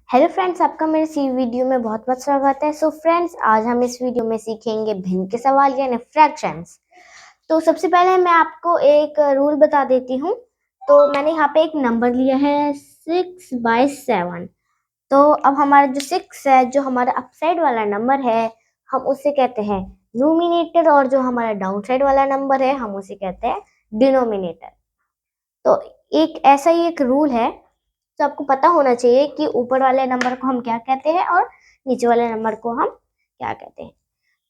Hello friends, आपका मेरे इस वीडियो में बहुत बहुत स्वागत है। सो फ्रेंड्स, आज हम इस वीडियो में सीखेंगे भिन्न के सवाल यानी फ्रैक्शंस। तो सबसे पहले मैं आपको एक रूल बता देती हूँ। तो मैंने यहाँ पे एक नंबर लिया है 6/7। तो अब हमारा जो 6 है, जो हमारा अपसाइड वाला नंबर है, हम उसे कहते हैं न्यूमिनेटर, और जो हमारा डाउन साइड वाला नंबर है हम उसे कहते हैं डिनोमिनेटर। तो एक ऐसा ही एक रूल है, तो आपको पता होना चाहिए कि ऊपर वाले नंबर को हम क्या कहते हैं और नीचे वाले नंबर को हम क्या कहते हैं।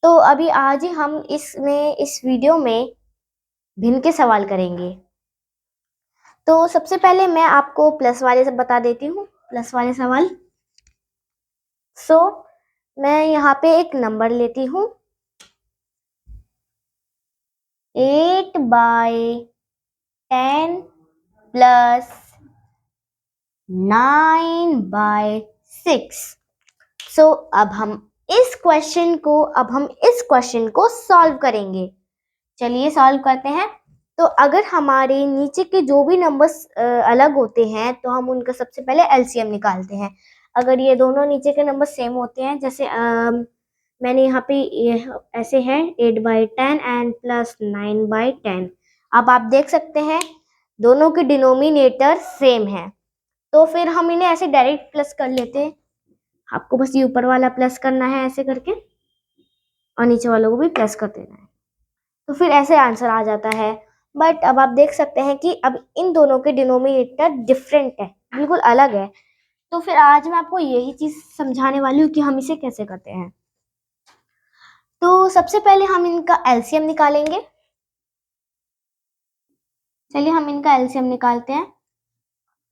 तो अभी आज ही हम इस वीडियो में भिन्न के सवाल करेंगे। तो सबसे पहले मैं आपको प्लस वाले से बता देती हूँ, प्लस वाले सवाल। सो मैं यहाँ पे एक नंबर लेती हूँ 8/10 प्लस 9/6। सो अब हम इस क्वेश्चन को सॉल्व करेंगे। चलिए सॉल्व करते हैं। तो अगर हमारे नीचे के जो भी नंबर्स अलग होते हैं तो हम उनका सबसे पहले एलसीएम निकालते हैं। अगर ये दोनों नीचे के नंबर सेम होते हैं, जैसे मैंने यहाँ पे ऐसे हैं 8/10 एंड प्लस 9/10। अब आप देख सकते हैं दोनों के डिनोमिनेटर सेम है, तो फिर हम इन्हें ऐसे डायरेक्ट प्लस कर लेते हैं। आपको बस ये ऊपर वाला प्लस करना है ऐसे करके, और नीचे वालों को भी प्लस कर देना है, तो फिर ऐसे आंसर आ जाता है। बट अब आप देख सकते हैं कि अब इन दोनों के डिनोमिनेटर डिफरेंट है, बिल्कुल अलग है। तो फिर आज मैं आपको यही चीज समझाने वाली हूँ कि हम इसे कैसे करते हैं। तो सबसे पहले हम इनका एलसीएम निकालेंगे। चलिए हम इनका एलसीएम निकालते हैं।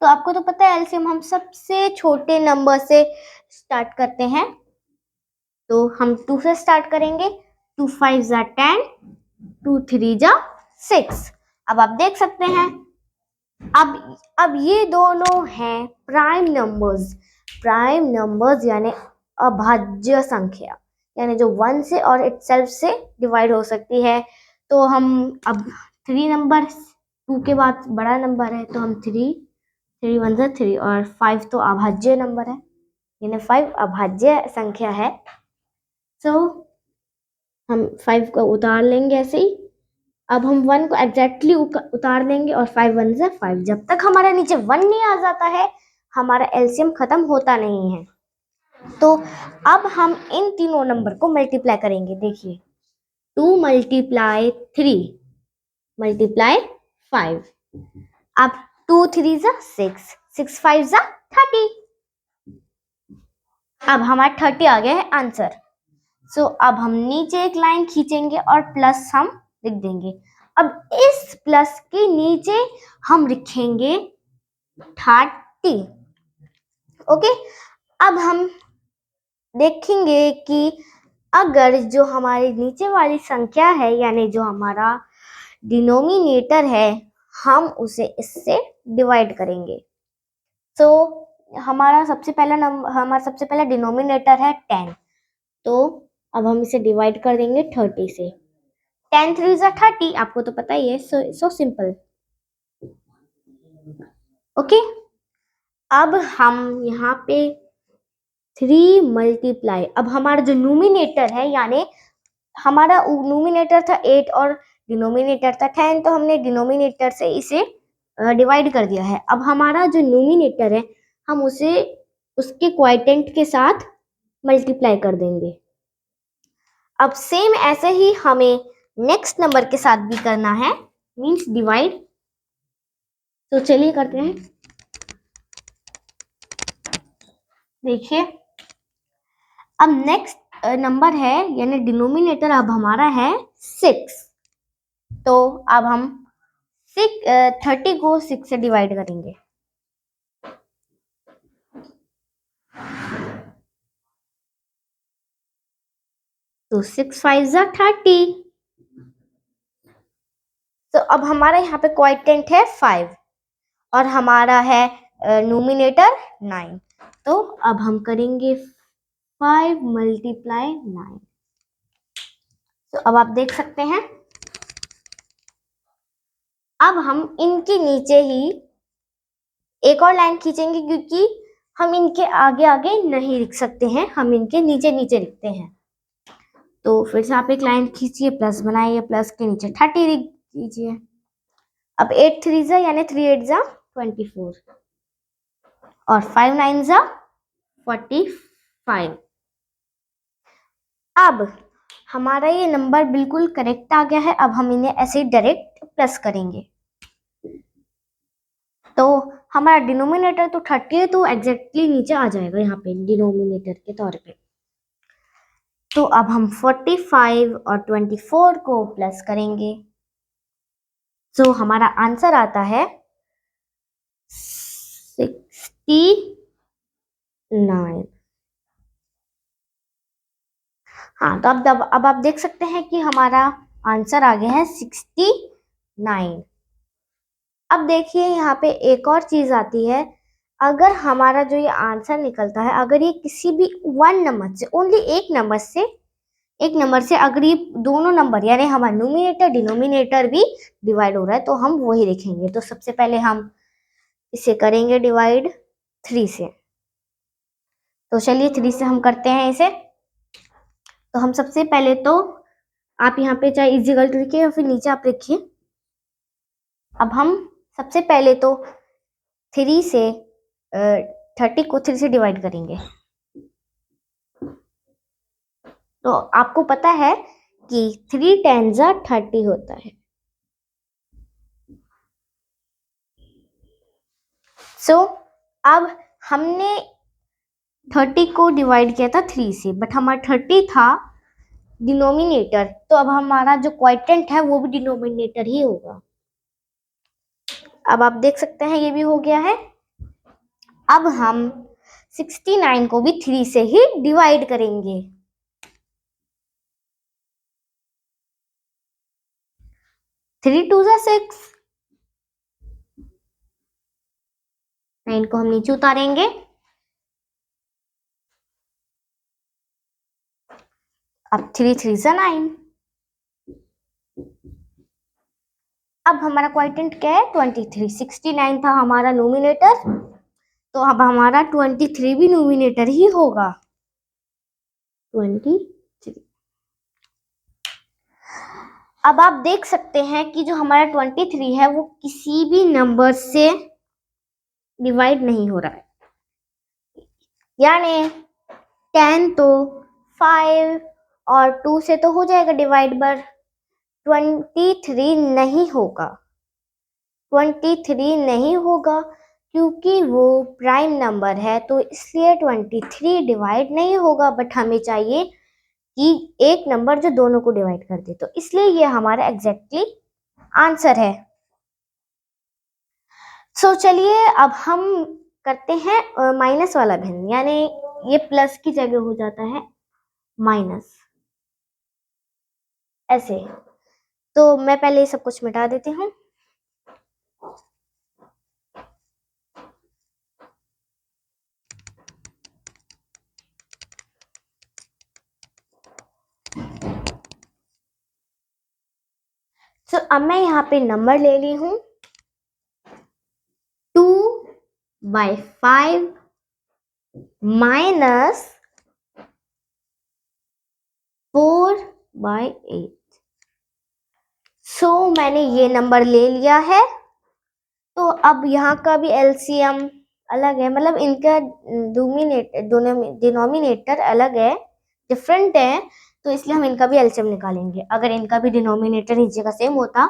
तो आपको तो पता है एलसीएम हम सबसे छोटे नंबर से स्टार्ट करते हैं। तो हम 2 से स्टार्ट करेंगे। 2 5 10, 2 3 6। अब आप देख सकते हैं अब ये दोनों हैं प्राइम नंबर्स यानी अभाज्य संख्या, यानी जो 1 से और इटसेल्फ से डिवाइड हो सकती है। तो हम अब 3 नंबर 2 के बाद बड़ा नंबर है, तो हम 3 1 3, और 5 तो अभाज्य नंबर है, यानी 5 अभाज्य संख्या है। तो हम 5 को उतार लेंगे ऐसे ही। अब हम 1 को एग्जैक्टली उतार लेंगे, और 5 1 से 5। जब तक हमारा नीचे 1 नहीं आ जाता है हमारा एलसीएम खत्म होता नहीं है। तो अब हम इन तीनों नंबर को मल्टीप्लाई करेंगे। देखिए 2 × 3 × 5। अब 2 3 6, 6 5 30। अब हमारा 30 आ गया है आंसर। सो अब हम नीचे एक लाइन खींचेंगे और प्लस हम लिख देंगे। अब इस प्लस के नीचे हम लिखेंगे 30। ओके, अब हम देखेंगे कि अगर जो हमारी नीचे वाली संख्या है, यानी जो हमारा डिनोमिनेटर है, हम उसे इससे डिवाइड करेंगे। तो हमारा सबसे पहला डिनोमिनेटर है 10। तो अब हम इसे डिवाइड कर देंगे 30 से। 10 3 30, आपको तो पता ही है। So simple. ओके, अब हम यहाँ पे 3 मल्टीप्लाई, अब हमारा जो न्यूमिनेटर है, यानी हमारा न्यूमिनेटर था 8 और डिनोमिनेटर था 10, तो हमने डिनोमिनेटर से इसे डिवाइड कर दिया है। अब हमारा जो न्यूमिनेटर है हम उसे उसके क्वाइटेंट के साथ मल्टीप्लाई कर देंगे। अब सेम ऐसे ही हमें नेक्स्ट नंबर के साथ भी करना है, मींस डिवाइड। तो चलिए करते हैं। देखिए अब नेक्स्ट नंबर है, यानी डिनोमिनेटर अब हमारा है 6। तो अब हम 30 को 6 से डिवाइड करेंगे। तो 6 5 30। तो अब हमारा यहाँ पे क्वाइटेंट है 5 और हमारा है न्यूमिनेटर 9। तो अब हम करेंगे 5 × 9। तो अब आप देख सकते हैं अब हम इनके नीचे ही एक और लाइन खींचेंगे, क्योंकि हम इनके आगे आगे नहीं लिख सकते हैं, हम इनके नीचे नीचे लिखते हैं। तो फिर से आप एक लाइन खींचिए, प्लस बनाइए, प्लस के नीचे 30 लिख दीजिए। अब 8 3 जा यानी 3 8 जा 24 और 5 9 जा 45। अब हमारा ये नंबर बिल्कुल करेक्ट आ गया है। अब हम इन्हें ऐसे डायरेक्ट प्लस करेंगे। तो हमारा डिनोमिनेटर तो 30 है, तो एग्जैक्टली नीचे आ जाएगा यहाँ पे डिनोमिनेटर के तौर पे। तो अब हम 45 और 24 को प्लस करेंगे। तो हमारा आंसर आता है 69। हाँ, तो अब आप देख सकते हैं कि हमारा आंसर आ गया है 69। अब देखिए यहाँ पे एक और चीज आती है। अगर हमारा जो ये आंसर निकलता है, अगर ये किसी भी वन नंबर से, ओनली एक नंबर से अगर ये दोनों नंबर यानी हमारा न्यूमिनेटर डिनोमिनेटर भी डिवाइड हो रहा है, तो हम वही लिखेंगे। तो सबसे पहले हम इसे करेंगे डिवाइड 3 से। तो चलिए 3 से हम करते हैं इसे। तो हम सबसे पहले तो आप यहाँ पे चाहे इजिकल टू लिखिए या फिर नीचे आप लिखिए। अब हम सबसे पहले तो 3 से 30 को 3 से डिवाइड करेंगे। तो आपको पता है कि 3 10 जा 30 होता है। सो अब हमने 30 को डिवाइड किया था 3 से, बट हमारा 30 था डिनोमिनेटर, तो अब हमारा जो क्वोटिएंट है वो भी डिनोमिनेटर ही होगा। अब आप देख सकते हैं ये भी हो गया है। अब हम 69 को भी 3 से ही डिवाइड करेंगे। 3 2 जा 6, 9 को हम नीचे उतारेंगे। अब 3 3 जा 9। अब हमारा क्वोटिएंट क्या है 23। 69 था हमारा नोमिनेटर, तो अब हमारा 23 भी नोमिनेटर ही होगा। 23। अब आप देख सकते हैं कि जो हमारा 23 है वो किसी भी नंबर से डिवाइड नहीं हो रहा है। यानी 10 तो 5 और 2 से तो हो जाएगा डिवाइड, पर 23 नहीं होगा। 23 नहीं होगा क्योंकि वो प्राइम नंबर है, तो इसलिए 23 डिवाइड नहीं होगा। बट हमें चाहिए कि एक नंबर जो दोनों को डिवाइड कर दे, तो इसलिए ये हमारा एग्जैक्टली आंसर है। सो चलिए अब हम करते हैं माइनस वाला भिन्न, यानी ये प्लस की जगह हो जाता है माइनस, ऐसे। तो मैं पहले ये सब कुछ मिटा देती हूँ। तो अब मैं यहाँ पे नंबर ले ली हूँ 2/5 माइनस 4/8। सो मैंने ये नंबर ले लिया है। तो अब यहाँ का भी एलसीएम अलग है, मतलब इनका डिनोमिनेटर अलग है, डिफरेंट है, तो इसलिए हम इनका भी एलसीएम निकालेंगे। अगर इनका भी डिनोमिनेटर नीचे का सेम होता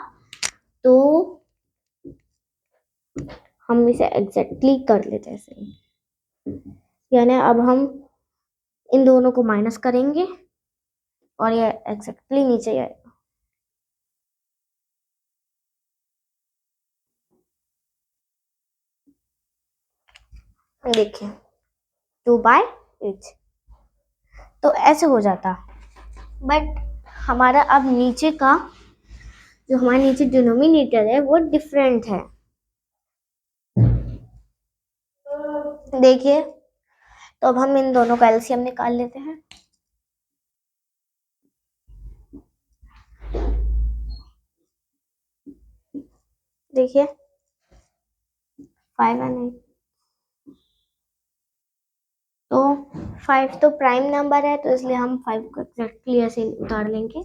तो हम इसे एग्जैक्टली कर लेते ऐसे। यानी अब हम इन दोनों को माइनस करेंगे और ये एग्जैक्टली नीचे आएगा। देखिए 2/8, तो ऐसे हो जाता। बट हमारा अब नीचे का जो हमारे नीचे डिनोमिनेटर है वो डिफरेंट है। देखिए, तो अब हम इन दोनों का एलसीएम निकाल लेते हैं। देखिए 5 और 8, 5 तो प्राइम नंबर है, तो इसलिए हम 5 को एक्जैक्टली ऐसे ही उतार लेंगे।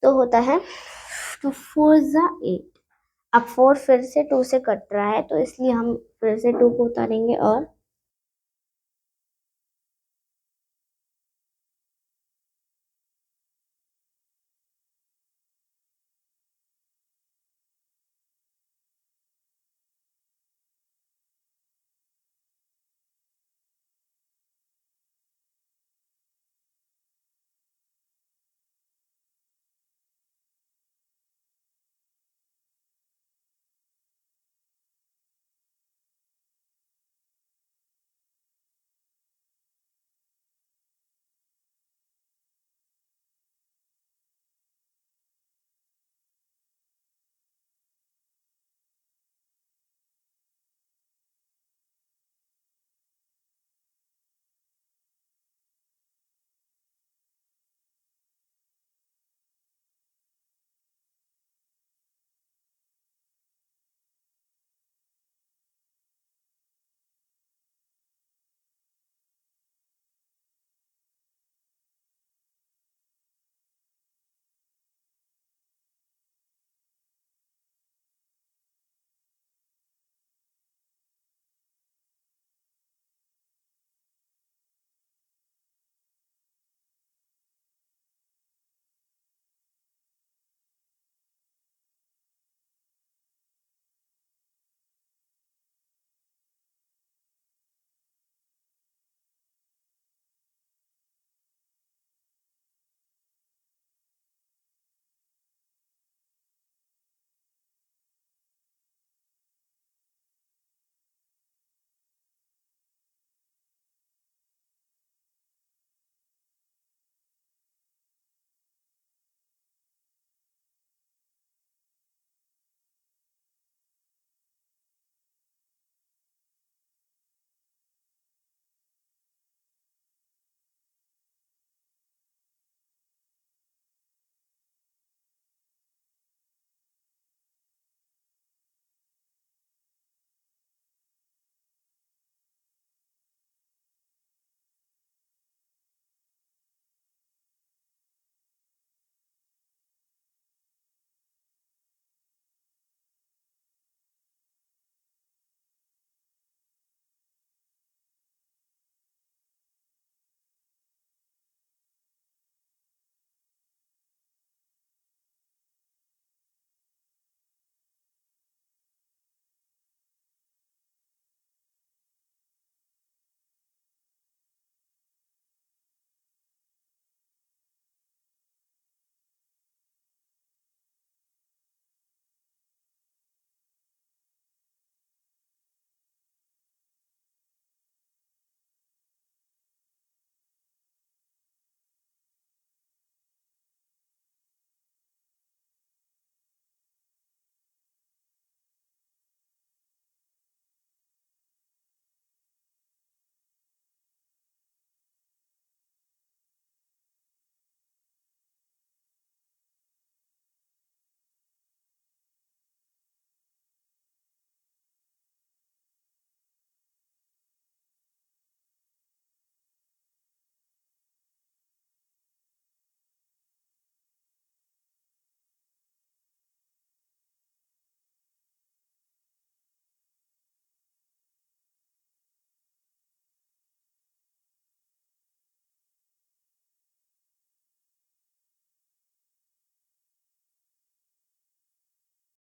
तो होता है 2 4 ज़ा 8। अब 4 फिर से 2 से कट रहा है, तो इसलिए हम फिर से 2 को उतारेंगे और